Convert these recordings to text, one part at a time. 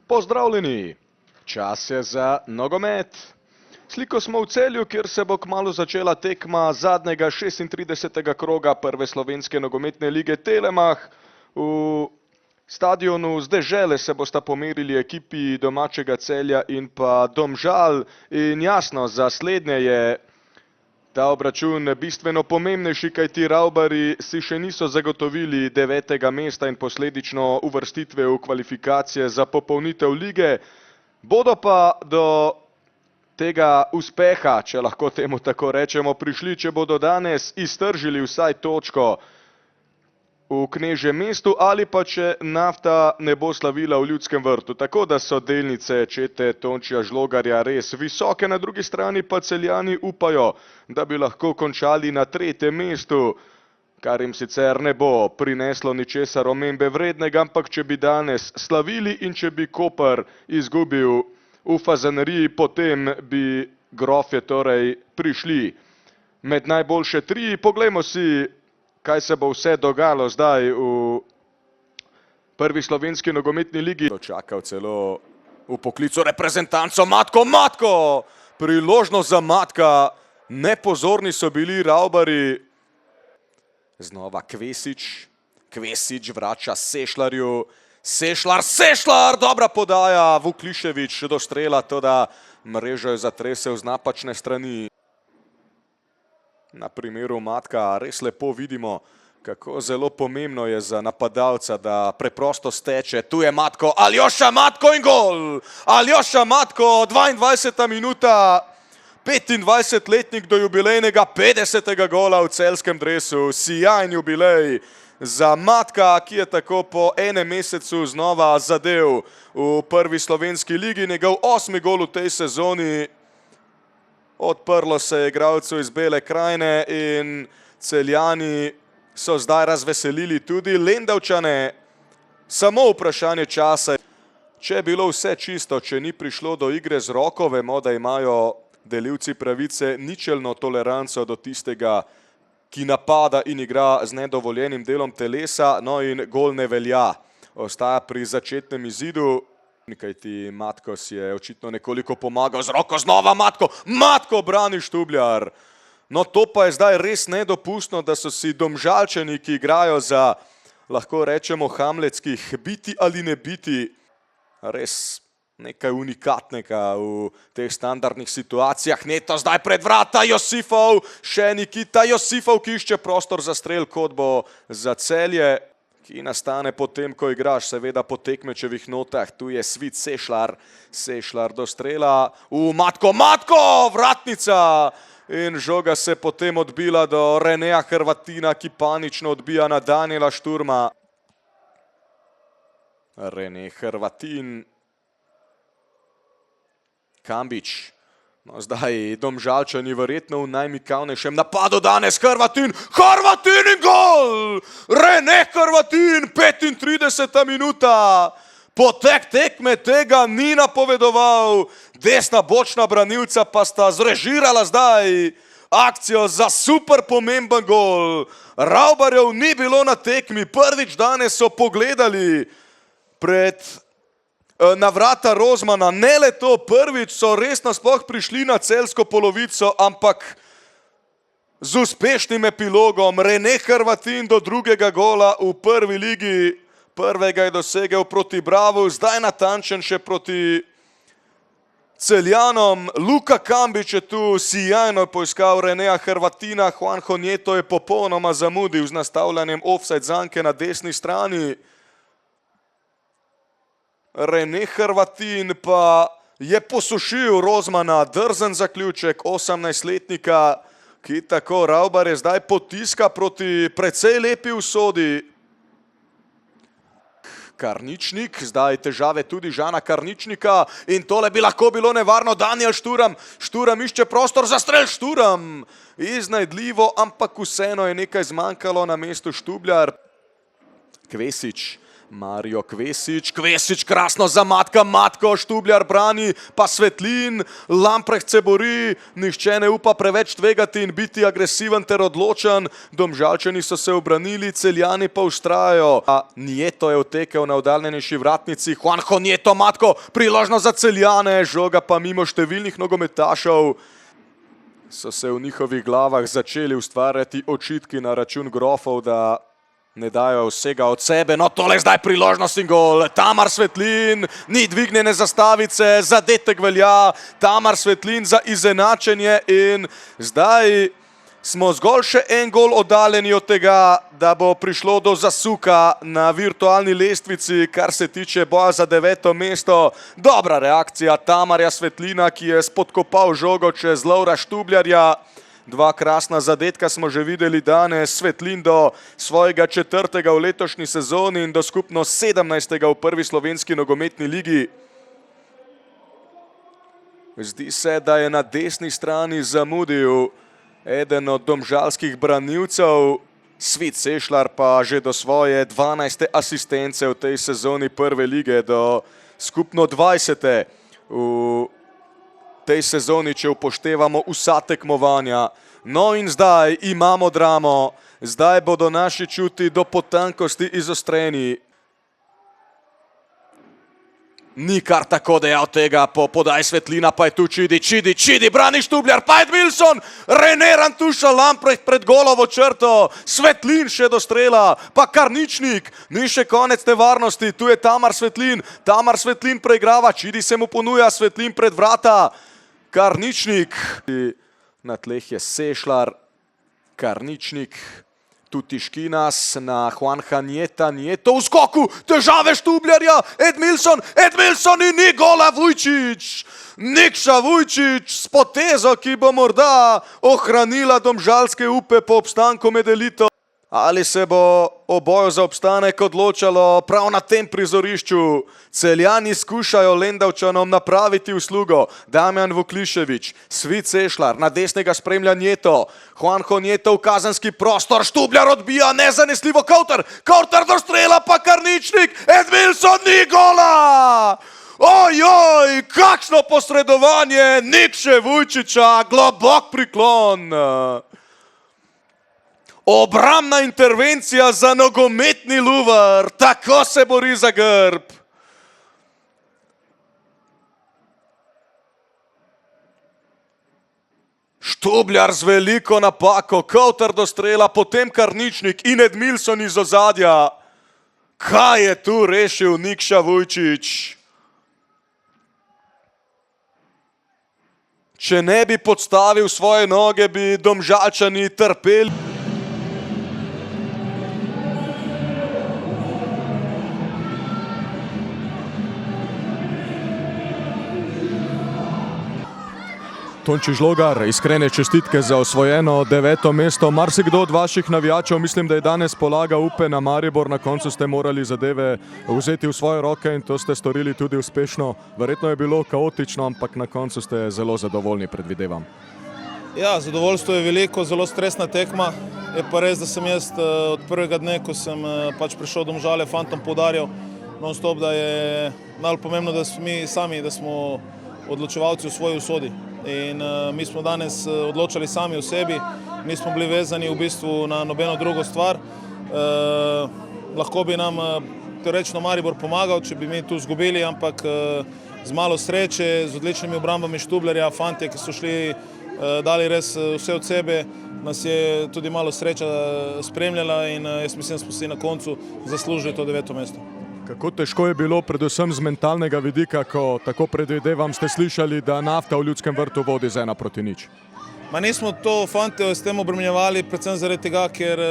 Pozdravljeni! Čas je za nogomet. Sliko smo v Celju, kjer se bo kmalu začela tekma zadnjega 36. kroga prve slovenske nogometne lige Telemach. V stadionu z Dežele se bosta pomerili ekipi domačega Celja in pa Domžal. In jasno, za slednje je ta obračun bistveno pomembnejši, kajti Ravbarji si še niso zagotovili 9. mesta in posledično uvrstitve v kvalifikacije za popolnitev lige. Bodo pa do tega uspeha, če lahko temu tako rečemo, prišli, če bodo danes iztržili vsaj točko v Knežjem mestu ali pa če Nafta ne bo slavila v Ljudskem vrtu. Tako da so delnice čete Tončija Žlogarja res visoke, na drugi strani pa Celjani upajo, da bi lahko končali na 3. mestu, kar jim sicer ne bo prineslo ničesar omembe vrednega, ampak če bi danes slavili in če bi Koper izgubil v Fazaneriji, potem bi Grofje torej prišli med najboljše 3. Poglejmo si, kaj se bo vse dogajalo zdaj v prvi slovenski nogometni ligi. Čakal celo v poklicu reprezentanco Matko! Priložnost za Matka. Nepozorni so bili Ravbarji. Znova Kvesič vrača Sešlarju. Sešlar, dobra podaja. Vuklišević do strela, toda mrežo je zatresel z napačne strani. Na primeru Matka res lepo vidimo, kako zelo pomembno je za napadalca, da preprosto steče. Tu je Matko, Aljoša Matko in gol! Aljoša Matko, 22. minuta, 25-letnik do jubilejnega 50. gola v celjskem dresu. Sijajen jubilej za Matka, ki je tako po enem mesecu znova zadev v prvi slovenski ligi. Njegov 8. gol v tej sezoni. Odprlo se je igralcu iz Bele krajine in Celjani so zdaj razveselili tudi Lendavčane. Samo vprašanje časa. Če je bilo vse čisto, če ni prišlo do igre z roko, vemo, da imajo delivci pravice ničelno toleranco do tistega, ki napada in igra z nedovoljenim delom telesa, no in gol ne velja. Ostaja pri začetnem izidu. Kajti Matko si je očitno nekoliko pomagal z roko, znova Matko brani Štubljar. No to pa je zdaj res nedopustno, da so si Domžalčani, ki igrajo za, lahko rečemo, hamletskih biti ali ne biti, res nekaj unikatnega v teh standardnih situacijah. Neto zdaj pred vrata, Josifov, še Nikita Josifov, ki išče prostor za strel, kot bo za Celje, ki nastane potem, ko igraš, seveda po tekmečevih notah. Tu je svit Sešlar do strela. Matko, vratnica! In žoga se potem odbila do Reneja Hrvatina, ki panično odbija na Daniela Šturma. Rene Hrvatin. Kambič. No, zdaj Domžalčani verjetno v najmikavnejšem napadu danes. Hrvatin in gol! Rene Hrvatin, 35. minuta. Potek tekme tega ni napovedoval. Desna bočna branilca pa sta zrežirala zdaj akcijo za super pomemben gol. Ravbarjev ni bilo na tekmi. Prvič danes so pogledali na vrata Rozmana. Ne le to, prvič so res nasploh prišli na celjsko polovico, ampak z uspešnim epilogom. Rene Hrvatin do 2. gola v prvi ligi. Prvega je dosegel proti Bravu, zdaj natančen še proti Celjanom. Luka Kambič je tu sijajno poiskal Reneja Hrvatina. Juanjo Nieto je popolnoma zamudil z nastavljanjem offside zanke na desni strani. Rene Hrvatin pa je posušil Rozmana, drzen zaključek 18-letnika, ki tako Ravbarje zdaj potiska proti precej lepi usodi. Karničnik, zdaj težave tudi Žana Karničnika in tole bi lahko bilo nevarno. Daniel Šturam išče prostor za strel. Šturam iznajdljivo, ampak vseeno je nekaj zmanjkalo na mestu Štubljar. Kvesič Mario Kvesič, Kvesič krasno zamatka, Matko Štubljar brani, pa Svetlin, Lamprecht se bori, nihče ne upa preveč tvegati in biti agresiven ter odločen, Domžalčani so se obranili, Celjani pa vztrajajo. Nieto je otekel na oddaljenejši vratnici, Juanjo Nieto, Matko, priložnost za Celjane, žoga pa mimo številnih nogometašev. So se v njihovih glavah začeli ustvarjati očitki na račun grofov, da ne dajo vsega od sebe. No, tole zdaj priložnost in gol. Tamar Svetlin, ni dvignjene zastavice, zadetek velja. Tamar Svetlin za izenačenje in zdaj smo zgolj še en gol oddaljeni od tega, da bo prišlo do zasuka na virtualni lestvici, kar se tiče boja za 9. mesto. Dobra reakcija Tamarja Svetlina, ki je spodkopal žogo čez Lovra Štubljarja. Dva krasna zadetka smo že videli danes, Svetlin do svojega 4. v letošnji sezoni in do skupno 17. v prvi slovenski nogometni ligi. Zdi se, da je na desni strani zamudil eden od domžalskih branilcev, Svit Sešljar pa že do svoje 12. asistence v tej sezoni prve lige, do skupno 20. v tej sezoni, če upoštevamo vsa tekmovanja. No in zdaj imamo dramo, zdaj bodo naši čuti do potankosti izostreni. Ni kar tako dejal tega, po podaj Svetlina pa je tu Čidi, brani Štubljar, pa Edmilson, Rene Rantuša, Lamprecht pred golovo črto, Svetlin še do strela, pa Karničnik, ni še konec nevarnosti, tu je Tamar Svetlin preigrava, Čidi se mu ponuja, Svetlin pred vrata, Karničnik, na tleh je Sešljar, Karničnik, tu Tiškinas na Juanja Nieta, Nieto v skoku, težave Štubljarja, Edmilson in ni gola, Vujčič, Nikša Vujčič s potezo, ki bo morda ohranila domžalske upe po obstanku med elito. Ali se bo o boju za obstanek odločalo prav na tem prizorišču? Celjani skušajo Lendavčanom napraviti uslugo. Damjan Vuklišević, Svit Sešljar, na desnega spremlja Nieto. Juanjo Nieto v kazenski prostor, Štubljar odbija, nezanesljivo Kauter do strela, pa Karničnik, Edmilson, ni gola! Ojoj, kakšno posredovanje Nikše Vujčiča, globok priklon. Obrambna intervencija za nogometni Luvar, tako se bori za grb. Štubljar z veliko napako, Kauter do strela, potem Karničnik in Edmilson iz ozadja. Kaj je tu rešil Nikša Vujčič? Če ne bi podstavil svoje noge, bi Domžalčani trpeli. Tonči Žlogar, iskrene čestitke za osvojeno 9. mesto. Marsikdo od vaših navijačev mislim, da je danes polagal upe na Maribor. Na koncu ste morali zadeve vzeti v svoje roke in to ste storili tudi uspešno. Verjetno je bilo kaotično, ampak na koncu ste zelo zadovoljni, predvidevam. Ja, zadovoljstvo je veliko, zelo stresna tekma. Je pa res, da sem jaz od prvega dne, ko sem pač prišel v Domžale, fantom poudarjal non-stop, da je najbolj pomembno, da smo mi sami, da smo odločevalci v svoji usodi. In mi smo danes odločali sami o sebi, nismo bili vezani v bistvu na nobeno drugo stvar. Lahko bi nam teoretično Maribor pomagal, če bi mi tu izgubili, ampak z malo sreče, z odličnimi obrambami Štubljarja, fantje, ki so šli, dali res vse od sebe, nas je tudi malo sreča spremljala in jaz mislim, da smo si na koncu zaslužili to 9. mesto. Kako težko je bilo, predvsem z mentalnega vidika, ko tako predvidevam ste slišali, da Nafta v Ljudskem vrtu vodi z 1-0? Ma nismo to fante s tem obremenjevali, predvsem zaradi tega, ker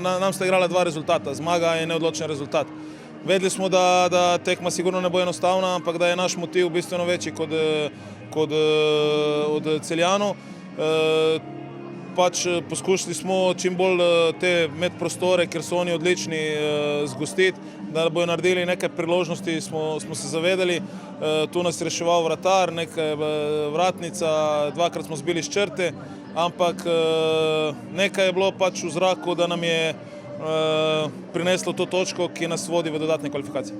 nam sta igrala dva rezultata, zmaga in neodločen rezultat. Vedeli smo, da tekma sigurno ne bo enostavna, ampak da je naš motiv bistveno večji kot od Celjanov. Pač poskušali smo čim bolj te medprostore, ker so oni odlični, zgostiti, da bojo naredili nekaj priložnosti, smo se zavedali. Tu nas je reševal vratar, nekaj vratnica, dvakrat smo zbili s črte, ampak nekaj je bilo pač v zraku, da nam je prineslo to točko, ki nas vodi v dodatne kvalifikacije.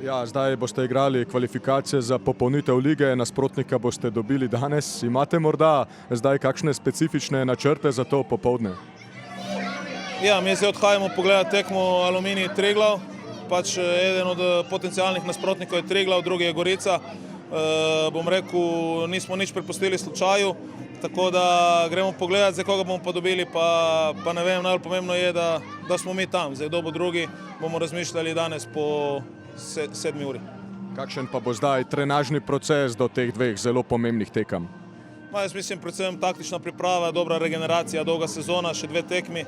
Ja, zdaj boste igrali kvalifikacije za popolnitev lige, nasprotnika boste dobili danes. Imate morda zdaj kakšne specifične načrte za to popoldne? Ja, mi zdaj odhajamo pogledati tekmo Aluminij Triglav. Pač eden od potencialnih nasprotnikov je Triglav, drugi je Gorica. Bom rekel, nismo nič prepustili slučaju, tako da gremo pogledati, za koga bomo pa dobili, pa ne vem, najbolj pomembno je, da smo mi tam. Zdaj kdo bo drugi, bomo razmišljali danes po 7 uri. Kakšen pa bo zdaj trenažni proces do teh dveh zelo pomembnih tekem? Jaz mislim predvsem taktična priprava, dobra regeneracija, dolga sezona, še 2 tekmi,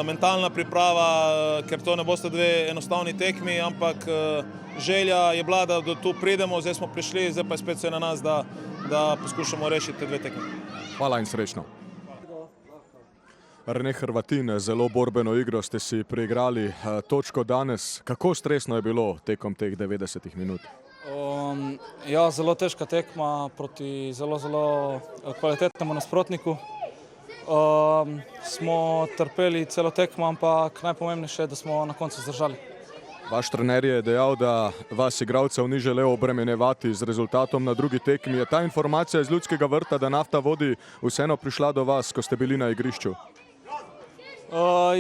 mentalna priprava, ker to ne boste 2 enostavni tekmi, ampak želja je bila, da do tu pridemo, zdaj smo prišli, zdaj pa je spet vse na nas, da poskušamo rešiti te 2 tekme. Hvala in srečno. Rene Hrvatin, zelo borbeno igro ste si priigrali točko danes. Kako stresno je bilo tekom teh 90 minut? Ja, zelo težka tekma proti zelo kvalitetnemu nasprotniku. Smo trpeli celo tekmo, ampak najpomembnejše je, da smo na koncu zdržali. Vaš trener je dejal, da vas igralcev ni želel obremenjevati z rezultatom na drugi tekmi. Je ta informacija iz Ljudskega vrta, da Nafta vodi, vseeno prišla do vas, ko ste bili na igrišču?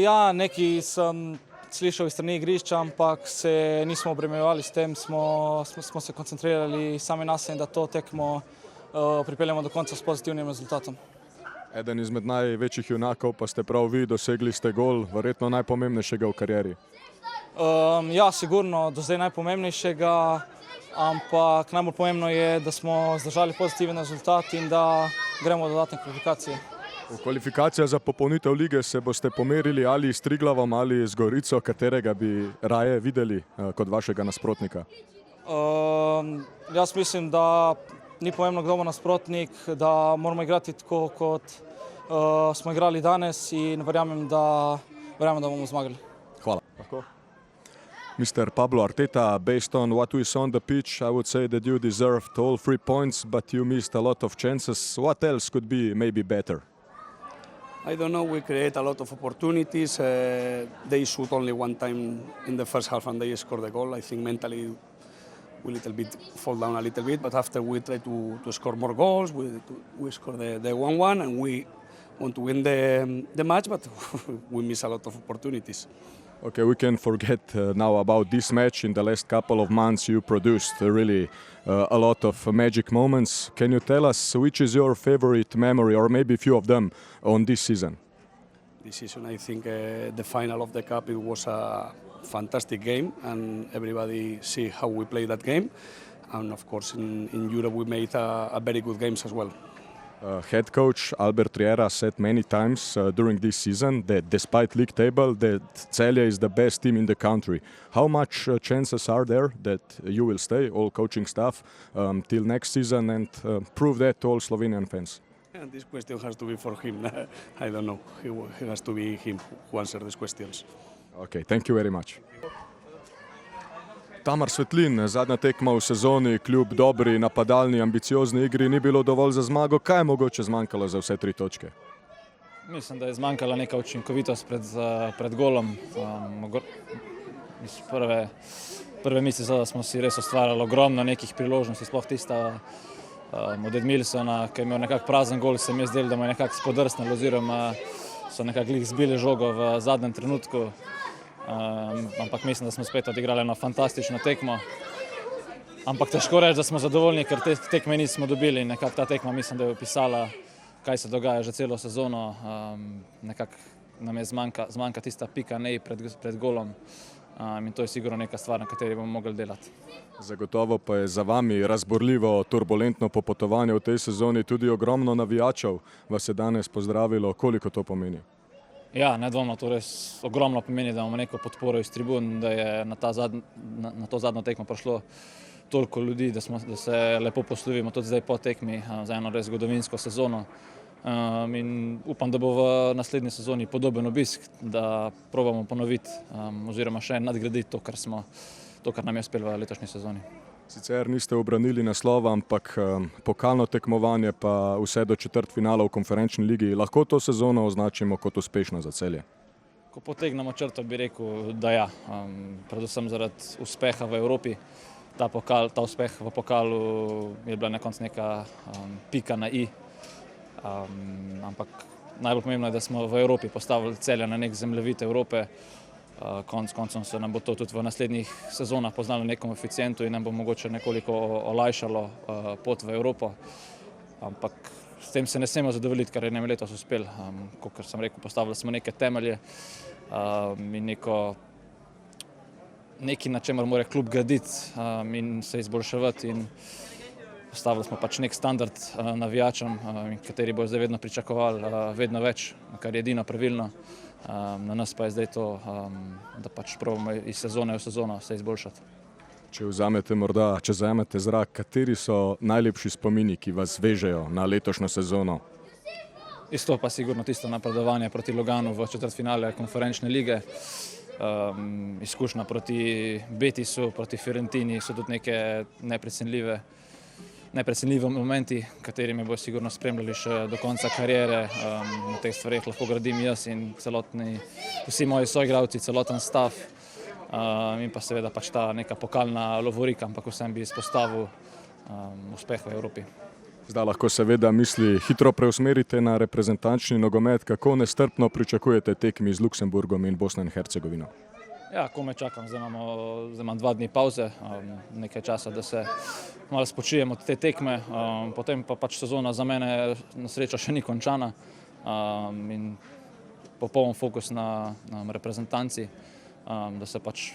Ja, nekaj sem slišal iz strani igrišča, ampak se nismo obremenjevali s tem, smo se koncentrirali sami na sebe in da to tekmo pripeljemo do konca s pozitivnim rezultatom. Eden izmed največjih junakov pa ste prav vi, dosegli ste gol, verjetno najpomembnejšega v karieri. Ja, sigurno, do zdaj najpomembnejšega, ampak najbolj pomembno je, da smo zdržali pozitiven rezultat in da gremo v dodatne kvalifikacije. V kvalifikacijah za popolnitev lige se boste pomerili ali s Triglavom ali z Gorico, katerega bi raje videli kot vašega nasprotnika? Jaz mislim, da ni pomembno, kdo bo nasprotnik, da moramo igrati tako, kot smo igrali danes in verjamem, da bomo zmagali. Hvala. Mr. Pablo Arteta, based on what we saw on the pitch, I would say that you deserved all 3 points, but you missed a lot of chances. What else could be maybe better? I don't know, we create a lot of opportunities. They shoot only 1 time in the first half and they score the goal. I think mentally we little bit fall down a little bit, but after we try to score more goals, we score the 1-1 and we want to win the match, but we miss a lot of opportunities. Okay, we can forget now about this match. In the last couple of months you produced really a lot of magic moments. Can you tell us which is your favorite memory, or maybe a few of them, on this season? This season I think the final of the Cup, it was a fantastic game and everybody see how we play that game. And of course in Europe we made a very good games as well. Head coach Albert Riera said many times during this season that despite league table, that Celje is the best team in the country. How much chances are there that you will stay, all coaching staff, till next season and prove that to all Slovenian fans? And this question has to be for him. I don't know. He has to be him who answers these questions. Okay, thank you very much. Tamar Svetlin, zadnja tekma v sezoni, kljub dobri, napadalni, ambiciozni igri ni bilo dovolj za zmago. Kaj je mogoče zmanjkalo za vse 3 točke? Mislim, da je zmanjkala neka učinkovitost pred golom. Iz prve misli so, da smo si res ustvarjali ogromno nekih priložnosti, sploh tista od Edmilsona, ki je imel nekak prazen gol, se mi je zdelo, da mu je nekak spodrsnil oziroma so nekak zbili žogo v zadnjem trenutku. Ampak mislim, da smo spet odigrali eno fantastično tekmo. Ampak težko reči, da smo zadovoljni, ker te tekme nismo dobili. Nekako ta tekma mislim, da je opisala, kaj se dogaja že celo sezono. Nekako nam je zmanjka tista pika nej pred golom. In to je sigurno neka stvar, na kateri bomo mogli delati. Zagotovo pa je za vami razborljivo, turbulentno popotovanje v tej sezoni, tudi ogromno navijačev vas je danes pozdravilo. Koliko to pomeni? Ja, nedvomno to res ogromno pomeni, da imamo neko podporo iz tribun, da je na to zadnjo tekmo prišlo toliko ljudi, da se lepo poslovimo tudi zdaj po tekmi za eno res zgodovinsko sezono. In upam, da bo v naslednji sezoni podoben obisk, da probamo ponoviti oziroma še nadgraditi to, kar nam je uspelo v letošnji sezoni. Sicer niste obranili naslova, ampak pokalno tekmovanje pa vse do četrtfinala v konferenčni ligi. Lahko to sezono označimo kot uspešno za Celje? Ko potegnemo črto, bi rekel, da ja. Predvsem zaradi uspeha v Evropi. Ta uspeh v pokalu je bila na koncu neka pika na i. Ampak najbolj pomembno je, da smo v Evropi postavili Celje na nek zemljevid Evrope. Konec koncev se nam bo to tudi v naslednjih sezonah poznalo v nekom koeficientu in nam bo mogoče nekoliko olajšalo pot v Evropo. Ampak s tem se ne smemo zadovoljiti, kar je nam letos uspel. Kot sem rekel, postavili smo neke temelje in nekaj, na čemer mora klub graditi in se izboljševati. In postavili smo pač nek standard navijačem, kateri bojo zdaj vedno pričakovali vedno več, kar je edino pravilno. Na nas pa je zdaj to, da pač probamo iz sezone v sezono se izboljšati. Če vzamete zrak, kateri so najlepši spomini, ki vas vežejo na letošnjo sezono? Izstopa sigurno tisto napredovanje proti Luganu v četrtfinale konferenčne lige. Izkušnja proti Betisu, proti Fiorentini so tudi neke neprecenljivi momenti, kateri me bodo sigurno spremljali še do konca kariere. Na teh stvareh lahko gradim jaz in vsi moji soigralci, celoten stav. In pa seveda pač ta neka pokalna lovorika, ampak vsem bi izpostavil uspeh v Evropi. Zdaj lahko seveda misli hitro preusmerite na reprezentančni nogomet. Kako nestrpno pričakujete tekmi z Luksemburgom in Bosno in Hercegovino? Ja, komaj čakam, zdaj imam 2 dni pauze, nekaj časa, da se malo spočijem od te tekme, potem pa pač sezona za mene na srečo še ni končana in popoln fokus na reprezentanci, da se pač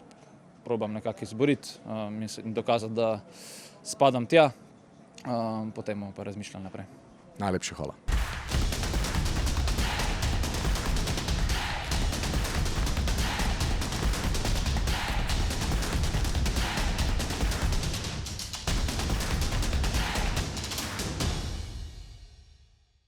probam nekako izboriti in dokazati, da spadam tja, potem pa razmišljam naprej. Najlepša hvala.